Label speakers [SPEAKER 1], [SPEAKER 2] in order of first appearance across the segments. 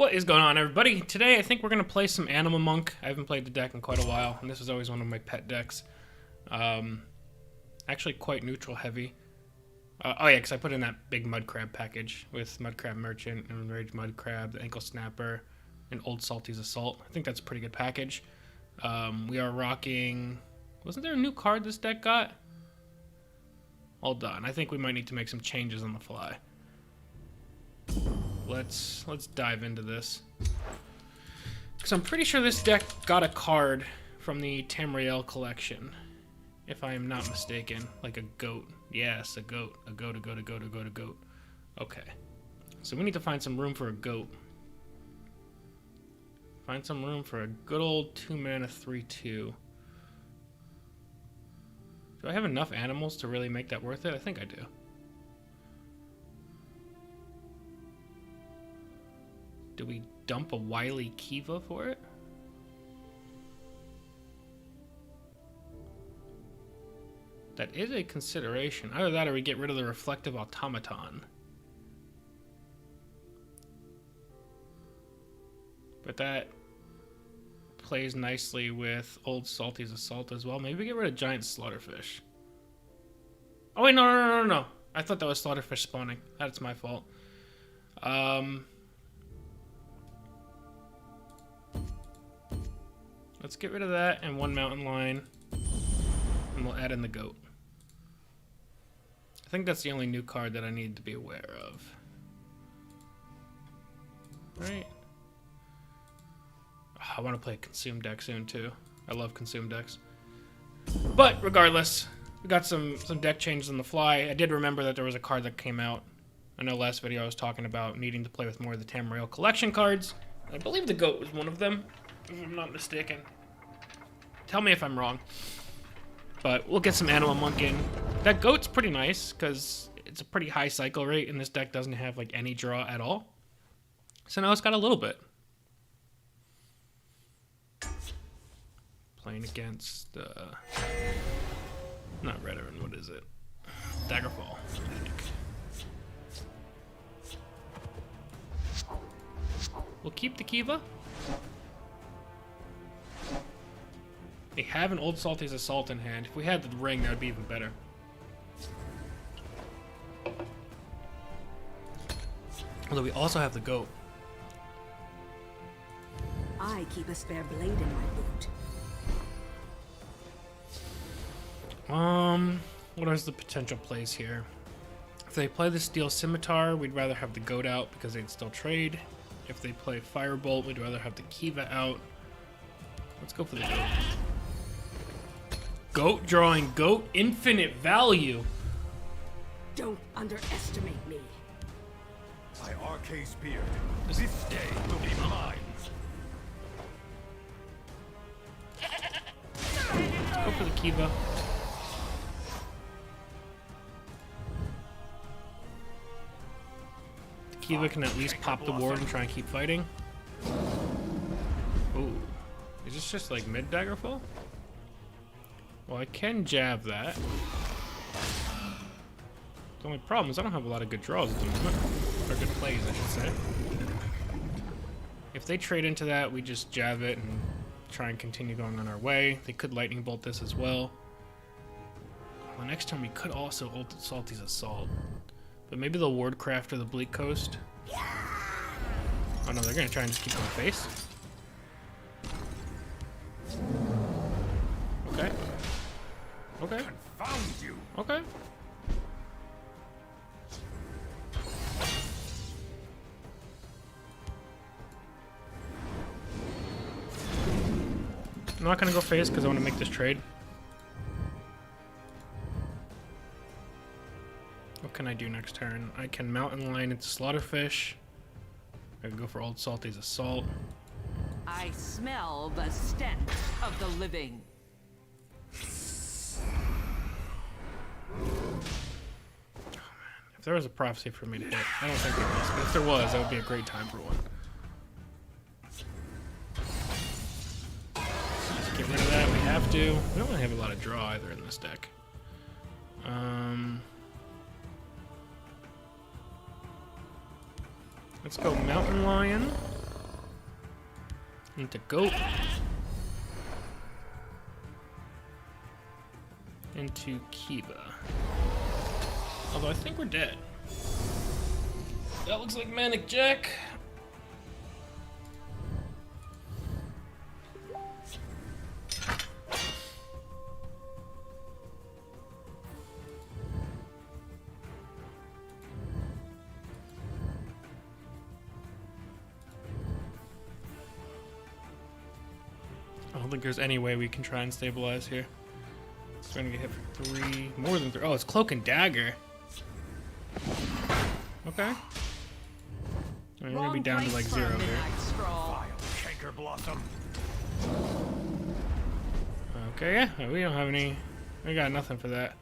[SPEAKER 1] What is going on, everybody? Today I think we're going to play some Animonk. I haven't played the deck in quite a while, and this is always one of my pet decks. Actually quite neutral heavy. Oh yeah, because I put in that big Mud Crab package with Mud Crab Merchant, and Enraged Mud Crab, the Ankle Snapper, and Old Salty's Assault. I think that's a pretty good package. We are rocking... Wasn't there a new card this deck got? Hold on, I think we might need to make some changes on the fly. Let's dive into this. Because I'm pretty sure this deck got a card from the Tamriel collection. If I am not mistaken. Like a goat. Yes, a goat. A goat, a goat, a goat, a goat, a goat. Okay. So we need to find some room for a goat. Find some room for a good old 2-mana 3/2. Do I have enough animals to really make that worth it? I think I do. Do we dump a wily Kiva for it? That is a consideration. Either that or we get rid of the Reflective Automaton. But that plays nicely with Old Salty's Assault as well. Maybe we get rid of Giant Slaughterfish. Oh wait, no. I thought that was Slaughterfish spawning. That's my fault. Let's get rid of that and one Mountain Lion, and we'll add in the goat. I think that's the only new card that I need to be aware of. Right. Oh, I want to play a Consume deck soon too. I love Consume decks. But regardless, we got some deck changes on the fly. I did remember that there was a card that came out. I know last video I was talking about needing to play with more of the Tamriel collection cards. I believe the goat was one of them, if I'm not mistaken. Tell me if I'm wrong. But we'll get some Animonk in. That goat's pretty nice, because it's a pretty high cycle rate, and this deck doesn't have like any draw at all. So now it's got a little bit. Playing against, not Redoran, what is it? Daggerfall, I think. We'll keep the Kiva. They have an Old Salty's Assault in hand. If we had the ring, that would be even better. Although we also have the goat.
[SPEAKER 2] I keep a spare blade in my boot.
[SPEAKER 1] What is the potential plays here? If they play the Steel Scimitar, we'd rather have the goat out because they'd still trade. If they play Firebolt, we'd rather have the Kiva out. Let's go for the goat. Goat drawing goat, infinite value.
[SPEAKER 2] Don't underestimate me.
[SPEAKER 3] My Arcane Spear. This day will be mine.
[SPEAKER 1] Let's go for the Kiva. The Kiva can at least pop the ward and try and keep fighting. Ooh. Is this just like mid Daggerfall? Well, I can jab that. The only problem is I don't have a lot of good draws at the moment. Or good plays, I should say. If they trade into that, we just jab it and try and continue going on our way. They could Lightning Bolt this as well. Well, next turn we could also ult Salty's Assault. But maybe they'll Wardcraft or the Bleak Coast. Oh no, they're gonna try and just keep going face. Okay. Okay.
[SPEAKER 3] Confound you.
[SPEAKER 1] Okay. I'm not gonna go face because I want to make this trade. What can I do next turn? I can Mountain Lion into Slaughterfish. I can go for Old Salty's Assault.
[SPEAKER 4] I smell the stench of the living.
[SPEAKER 1] If there was a prophecy for me to hit, I don't think there was, but if there was, that would be a great time for one. Let's get rid of that, we have to. We don't really have a lot of draw either in this deck. Let's go Mountain Lion. Into goat. Into Kiba. Although I think we're dead. That looks like Manic Jack. I don't think there's any way we can try and stabilize here. It's gonna get hit for 3, more than 3. Oh, it's Cloak and Dagger. Okay. We're gonna be down to like 0 here.
[SPEAKER 3] Vile canker blossom.
[SPEAKER 1] Okay, yeah, we don't have any. We got nothing for that.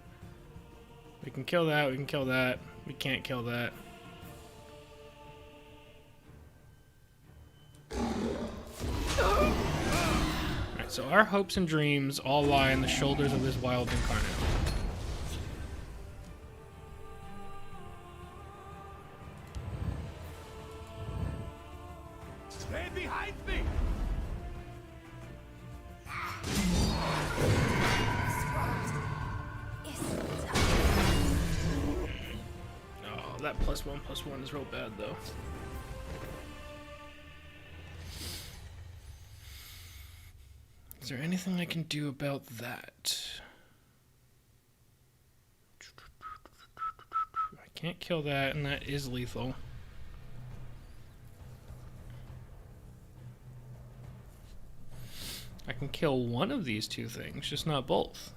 [SPEAKER 1] We can kill that, we can kill that. We can't kill that. Alright, so our hopes and dreams all lie on the shoulders of this wild incarnate.
[SPEAKER 3] Stand behind me.
[SPEAKER 1] Oh, that +1/+1 is real bad though. Is there anything I can do about that? I can't kill that, and that is lethal. I can kill one of these two things, just not both.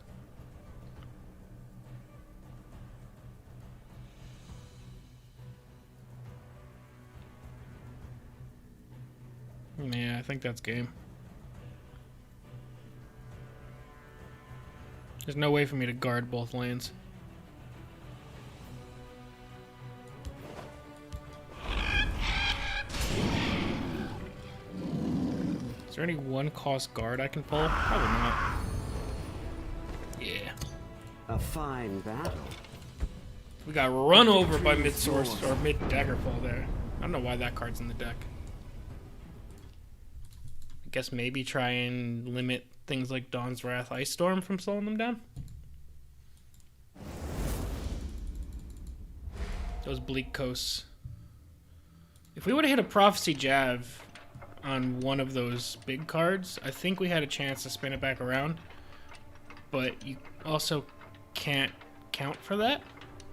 [SPEAKER 1] Yeah, I think that's game. There's no way for me to guard both lanes. Is there any one-cost guard I can pull? Probably not. Yeah.
[SPEAKER 5] A fine battle.
[SPEAKER 1] We got run over by mid-source, or mid-Daggerfall there. I don't know why that card's in the deck. I guess maybe try and limit things like Dawn's Wrath, Ice Storm from slowing them down. Those bleak coasts. If we would have hit a Prophecy Jav on one of those big cards, I think we had a chance to spin it back around. But you also can't count for that.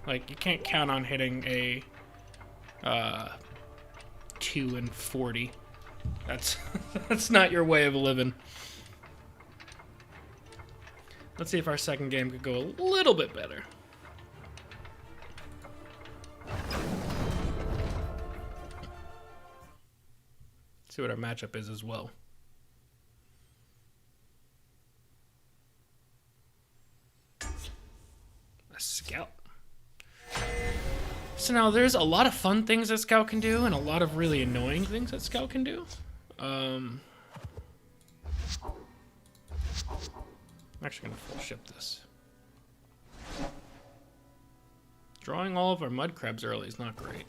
[SPEAKER 1] Like, you can't count on hitting a 2 and 40. That's that's not your way of living. Let's see if our second game could go a little bit better. See what our matchup is as well. A Scout. So now there's a lot of fun things that Scout can do and a lot of really annoying things that Scout can do. I'm actually going to full ship this. Drawing all of our mud crabs early is not great.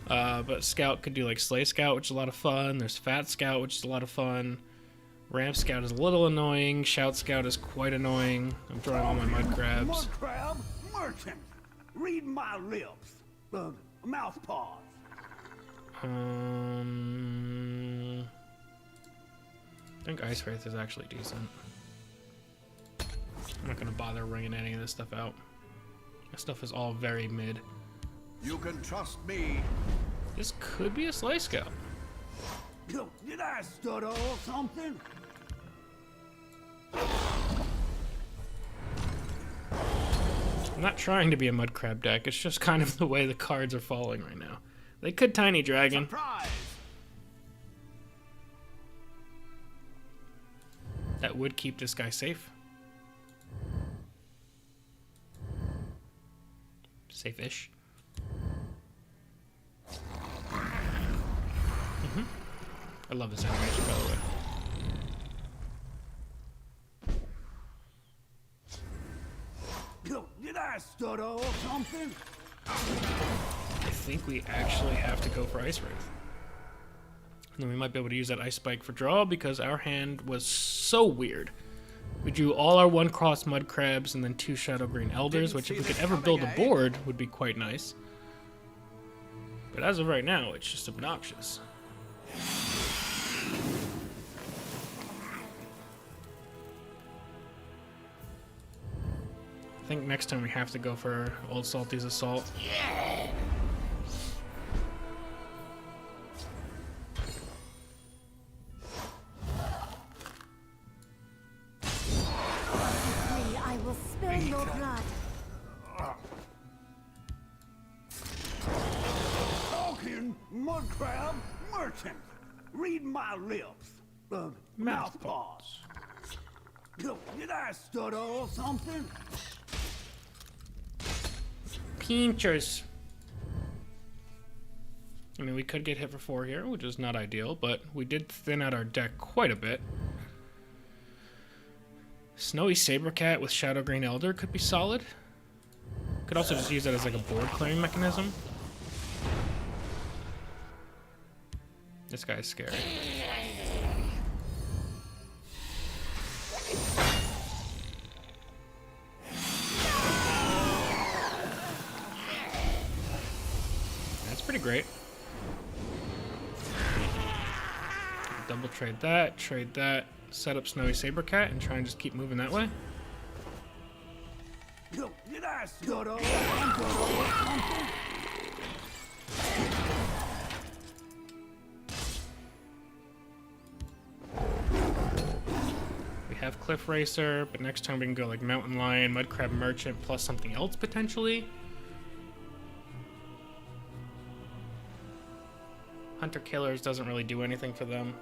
[SPEAKER 1] But Scout could do like Slay Scout, which is a lot of fun. There's Fat Scout, which is a lot of fun. Ramp Scout is a little annoying. Shout Scout is quite annoying. I'm drawing all my mud crabs.
[SPEAKER 3] Mud crab merchant. Read my lips. Mouth paws.
[SPEAKER 1] I think Ice Wraith is actually decent. I'm not gonna bother ringing any of this stuff out. This stuff is all very mid.
[SPEAKER 3] You can trust me.
[SPEAKER 1] This could be a Slay Scout.
[SPEAKER 3] Did I stutter or something?
[SPEAKER 1] I'm not trying to be a mud crab deck. It's just kind of the way the cards are falling right now. They could Tiny Dragon.
[SPEAKER 3] Surprise!
[SPEAKER 1] That would keep this guy safe. Safe-ish. I love this animation, by the way.
[SPEAKER 3] Did I stutter or something?
[SPEAKER 1] I think we actually have to go for Ice Wraith. And then we might be able to use that Ice Spike for draw because our hand was so weird. We drew all our 1-cross Mud Crabs and then 2 Shadow Green Elders, which if we could ever build a board would be quite nice. But as of right now, it's just obnoxious. I think next time we have to go for Old Salty's Assault.
[SPEAKER 6] I will spill your blood.
[SPEAKER 3] Talking mud crab merchant. Read my lips. Mouth paws. Did I stutter or something?
[SPEAKER 1] Pinchers. I mean, we could get hit for 4 here, which is not ideal, but we did thin out our deck quite a bit. Snowy Sabercat with Shadow Green Elder could be solid. Could also just use that as like a board clearing mechanism. This guy's scary. That's pretty great. Double trade that, set up Snowy Sabercat, and try and just keep moving that way.
[SPEAKER 3] Did I stutter or something?
[SPEAKER 1] We have Cliff Racer, but next time we can go like Mountain Lion, Mud Crab Merchant, plus something else potentially. Hunter Killers doesn't really do anything for them.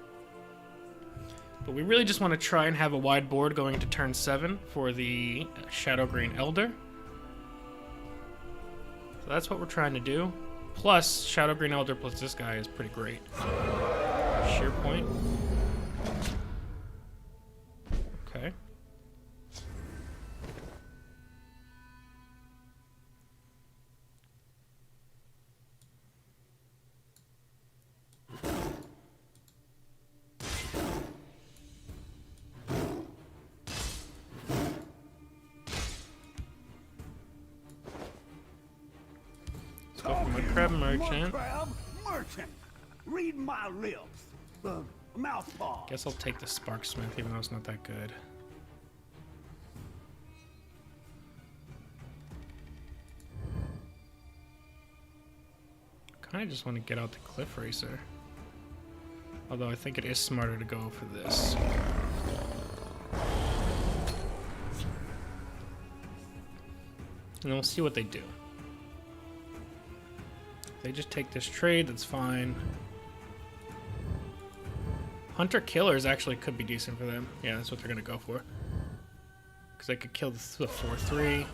[SPEAKER 1] But we really just want to try and have a wide board going into turn 7 for the Shadow Green Elder. So that's what we're trying to do. Plus, Shadow Green Elder plus this guy is pretty great. Sheer point. Okay. Crab Merchant.
[SPEAKER 3] Crab merchant. Read my lips. Mouth paws.
[SPEAKER 1] Guess I'll take the Sparksmith, even though it's not that good. Kinda just want to get out the Cliff Racer. Although I think it is smarter to go for this. And then we'll see what they do. They just take this trade, that's fine. Hunter Killers actually could be decent for them. Yeah, that's what they're going to go for. Because they could kill the 4-3.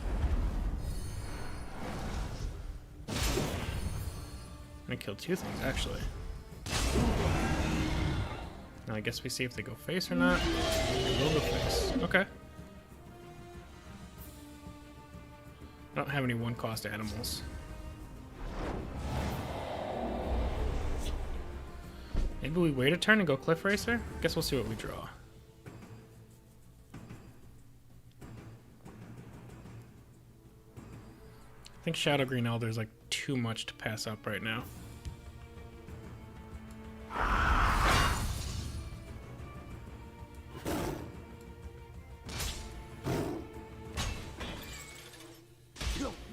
[SPEAKER 1] And kill 2 things, actually. Now I guess we see if they go face or not. They will go face. Okay. I don't have any 1-cost animals. Maybe we wait a turn and go Cliff Racer? Guess we'll see what we draw. I think Shadow Green Elder is like too much to pass up right now.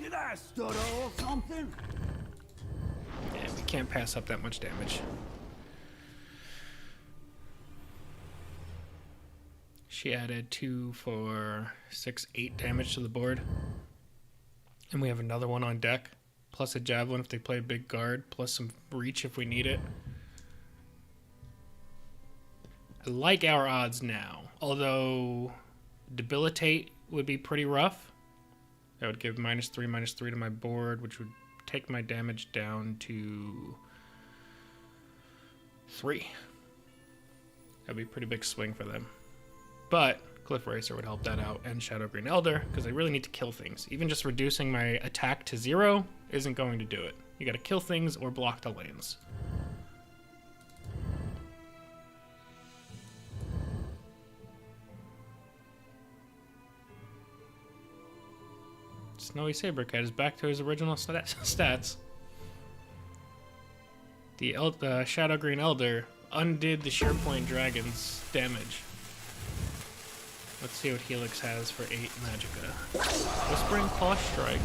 [SPEAKER 3] Did I stutter or something?
[SPEAKER 1] Yeah, we can't pass up that much damage. She added 2 for 6, 8 damage to the board. And we have another one on deck, plus a Javelin if they play a big guard, plus some reach if we need it. I like our odds now, although Debilitate would be pretty rough. That would give -3/-3 to my board, which would take my damage down to 3. That'd be a pretty big swing for them. But Cliff Racer would help that out, and Shadow Green Elder, because they really need to kill things. Even just reducing my attack to 0 isn't going to do it. You gotta kill things or block the lanes. Snowy Sabercat is back to his original stats. The Shadow Green Elder undid the Shearpoint Dragon's damage. Let's see what Helix has for 8 Magicka. Whispering Claw Strike.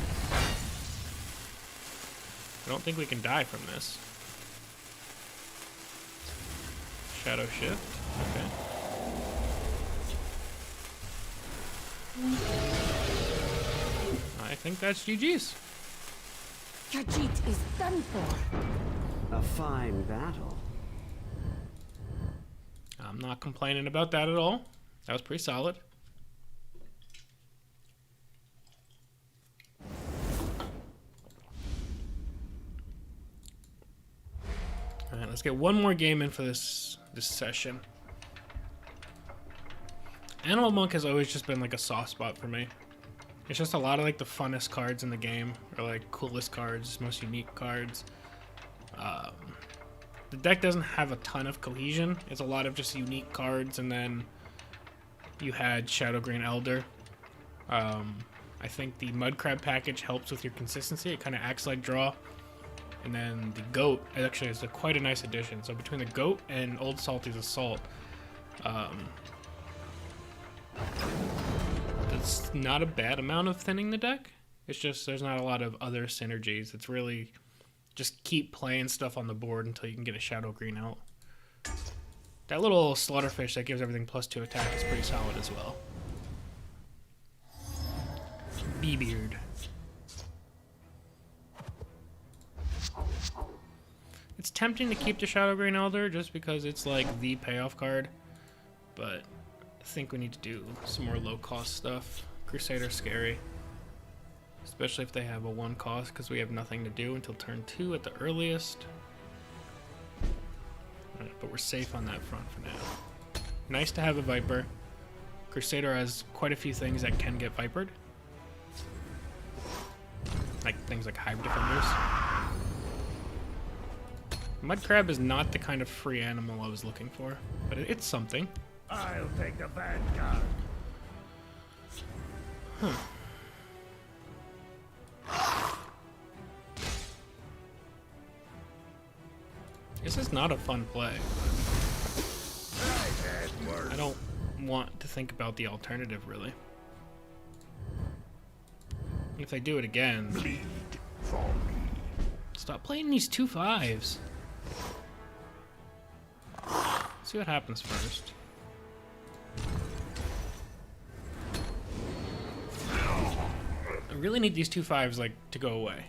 [SPEAKER 1] I don't think we can die from this. Shadow Shift. Okay. I think that's GG's.
[SPEAKER 6] Khajiit is done for.
[SPEAKER 5] A fine battle.
[SPEAKER 1] I'm not complaining about that at all. That was pretty solid. Alright, let's get one more game in for this session. Animonk has always just been like a soft spot for me. It's just a lot of like the funnest cards in the game, or like coolest cards, most unique cards. The deck doesn't have a ton of cohesion. It's a lot of just unique cards, and then you had Shadow Green Elder. I think the Mud Crab package helps with your consistency. It kind of acts like draw. And then the Goat actually is quite a nice addition. So between the Goat and Old Salty's Assault, that's not a bad amount of thinning the deck. It's just there's not a lot of other synergies. It's really just keep playing stuff on the board until you can get a Shadow Green out. That little Slaughterfish that gives everything +2 attack is pretty solid as well. B-Beard. It's tempting to keep the Shadow Green Elder just because it's like the payoff card, but I think we need to do some more low-cost stuff. Crusader's scary, especially if they have a 1 cost, because we have nothing to do until turn 2 at the earliest. Right, but we're safe on that front for now. Nice to have a Viper. Crusader has quite a few things that can get Vipered, like things like Hive Defenders. Mud Crab is not the kind of free animal I was looking for, but it's something.
[SPEAKER 3] I'll take the Vanguard.
[SPEAKER 1] This is not a fun play. I don't want to think about the alternative, really. If they do it again... Stop playing these 2/5s. See what happens first. I really need these 2/5s like to go away.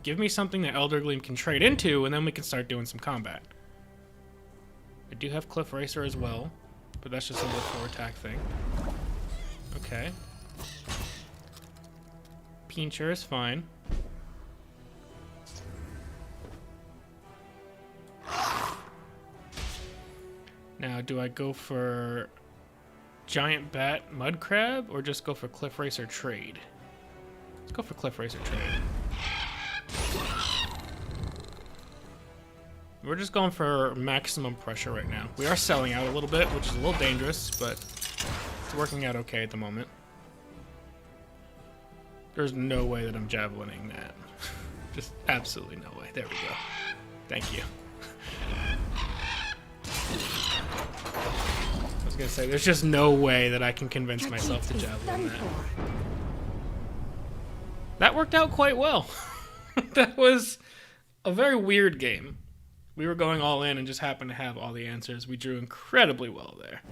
[SPEAKER 1] Give me something that Elder Gleam can trade into, and then we can start doing some combat. I do have Cliff Racer as well, but that's just a little 4 attack thing. Okay. Pincher is fine. Now, do I go for Giant Bat Mud Crab, or just go for Cliff Racer Trade? Let's go for Cliff Racer Trade. We're just going for maximum pressure right now. We are selling out a little bit, which is a little dangerous, but it's working out okay at the moment. There's no way that I'm javelining that. Just absolutely no way. There we go. Thank you. I was gonna say, there's just no way that I can convince myself to javelin that. That worked out quite well. That was a very weird game. We were going all in and just happened to have all the answers. We drew incredibly well there.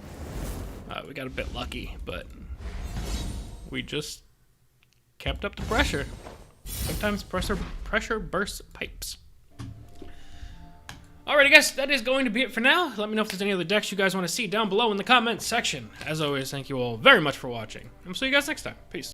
[SPEAKER 1] We got a bit lucky, but we just kept up the pressure. Sometimes pressure bursts pipes. Alrighty guys, that is going to be it for now. Let me know if there's any other decks you guys want to see down below in the comments section. As always, thank you all very much for watching. And we'll see you guys next time. Peace.